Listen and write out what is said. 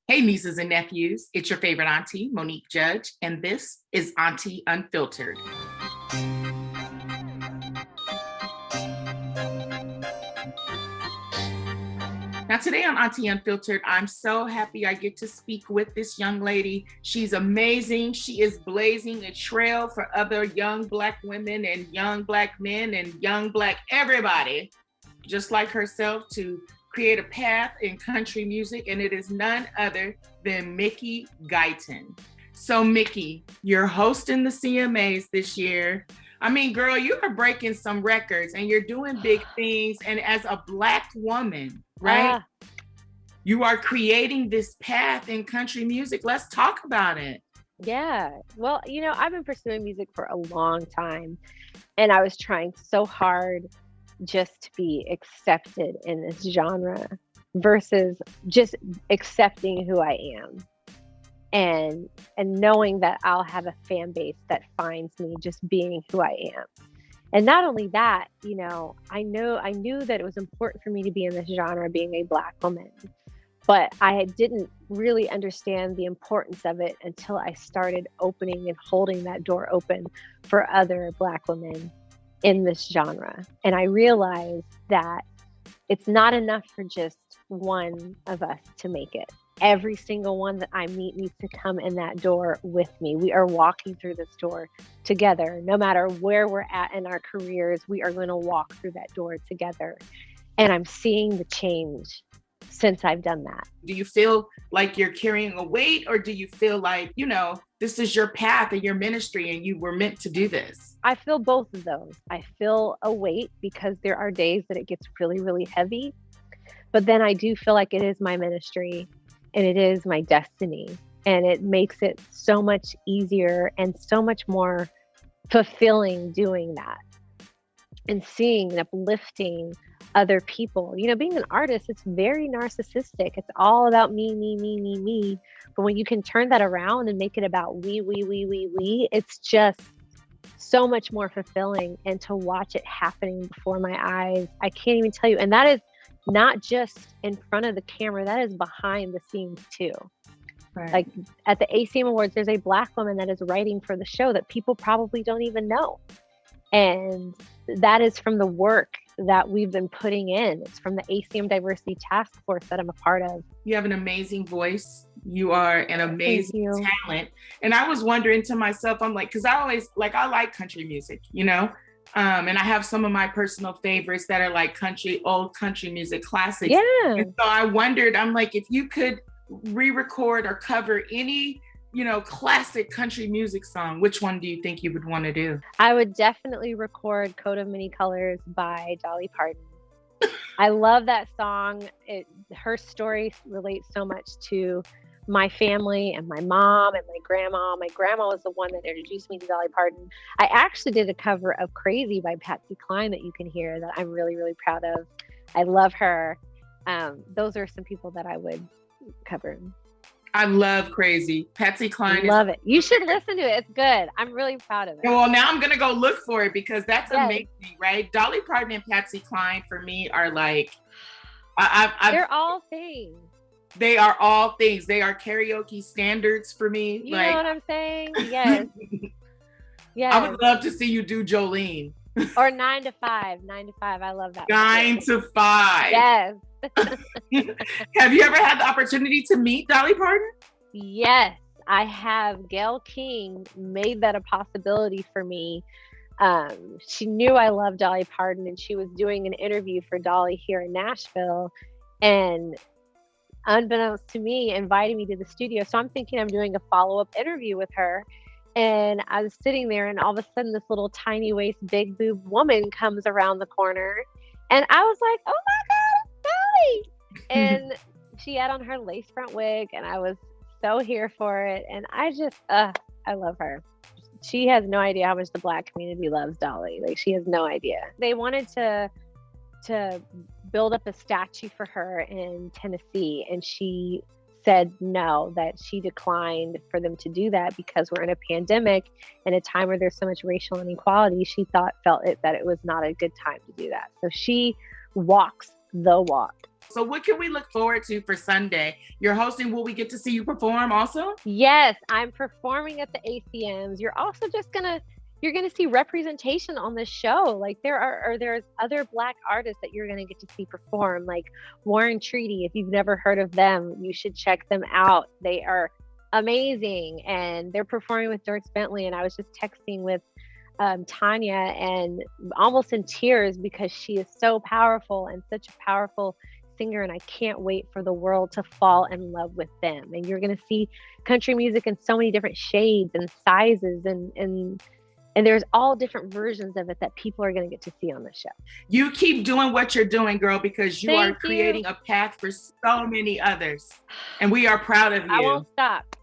Hey, nieces and nephews, it's your favorite auntie, Monique Judge, and this is Auntie Unfiltered. Now, today on Auntie Unfiltered, I'm so happy I get to speak with this young lady. She's amazing. She is blazing a trail for other young Black women and young Black men and young Black everybody, just like herself, to create a path in country music, and it is none other than Mickey Guyton. So Mickey, you're hosting the CMAs this year. I mean, girl, you are breaking some records and you're doing big things. And as a Black woman, right? You are creating this path in country music. Let's talk about it. Yeah. Well, I've been pursuing music for a long time, and I was trying so hard just to be accepted in this genre versus just accepting who I am and knowing that I'll have a fan base that finds me just being who I am. And not only that, I knew that it was important for me to be in this genre being a Black woman, but I didn't really understand the importance of it until I started opening and holding that door open for other Black women in this genre. And I realized that it's not enough for just one of us to make it. Every single one that I meet needs to come in that door with me. We are walking through this door together. No matter where we're at in our careers, we are going to walk through that door together. And I'm seeing the change since I've done that. Do you feel like you're carrying a weight, or do you feel like, this is your path and your ministry and you were meant to do this? I feel both of those. I feel a weight because there are days that it gets really, really heavy. But then I do feel like it is my ministry and it is my destiny. And it makes it so much easier and so much more fulfilling doing that and seeing and uplifting other people. Being an artist, it's very narcissistic. It's all about me, me, me, me, me. But when you can turn that around and make it about we, it's just so much more fulfilling. And to watch it happening before my eyes, I can't even tell you. And that is not just in front of the camera, that is behind the scenes too. Right. Like at the ACM Awards, there's a Black woman that is writing for the show that people probably don't even know. And that is from the work that we've been putting in. It's from the ACM Diversity Task Force that I'm a part of. You have an amazing voice. You are an amazing talent. And I was wondering to myself, I'm like, because I like country music, and I have some of my personal favorites that are like old country music classics. Yeah. And so I wondered, I'm like, if you could re-record or cover any classic country music song, which one do you think you would want to do? I would definitely record Coat of Many Colors by Dolly Parton. I love that song. Her story relates so much to my family and my mom and my grandma. My grandma was the one that introduced me to Dolly Parton. I actually did a cover of Crazy by Patsy Cline that you can hear that I'm really, really proud of. I love her. Those are some people that I would cover. I love Crazy. Patsy Cline. Love it. You should listen to it. It's good. I'm really proud of it. Well, now I'm going to go look for it because that's amazing, right? Dolly Parton and Patsy Cline for me are like... they're all things. They are all things. They are karaoke standards for me. You know what I'm saying? Yes. Yes. I would love to see you do Jolene. Or 9 to 5. 9 to 5. I love that. 9 to 5. Yes. Have you ever had the opportunity to meet Dolly Parton? Yes, I have. Gail King made that a possibility for me. She knew I loved Dolly Parton, and she was doing an interview for Dolly here in Nashville, and unbeknownst to me, invited me to the studio. So I'm thinking I'm doing a follow-up interview with her. And I was sitting there, and all of a sudden this little tiny waist, big boob woman comes around the corner. And I was like, oh my God, Dolly. And she had on her lace front wig, and I was so here for it. And I just, I love her. She has no idea how much the Black community loves Dolly. Like, she has no idea. They wanted to build up a statue for her in Tennessee, and she said no, that she declined for them to do that because we're in a pandemic and a time where there's so much racial inequality. She felt that it was not a good time to do that. So she walks the walk. So what can we look forward to for Sunday? You're hosting. Will we get to see you perform also? Yes, I'm performing at the ACMs. You're also just you're gonna see representation on this show. Like there's other Black artists that you're gonna get to see perform, like Warren Treaty. If you've never heard of them, you should check them out. They are amazing, and they're performing with Dierks Bentley. And I was just texting with Tanya, and almost in tears because she is so powerful and such a powerful singer, and I can't wait for the world to fall in love with them. And you're gonna see country music in so many different shades and sizes, and there's all different versions of it that people are going to get to see on the show. You keep doing what you're doing, girl, because you are creating a path for so many others. And we are proud of you. I won't stop.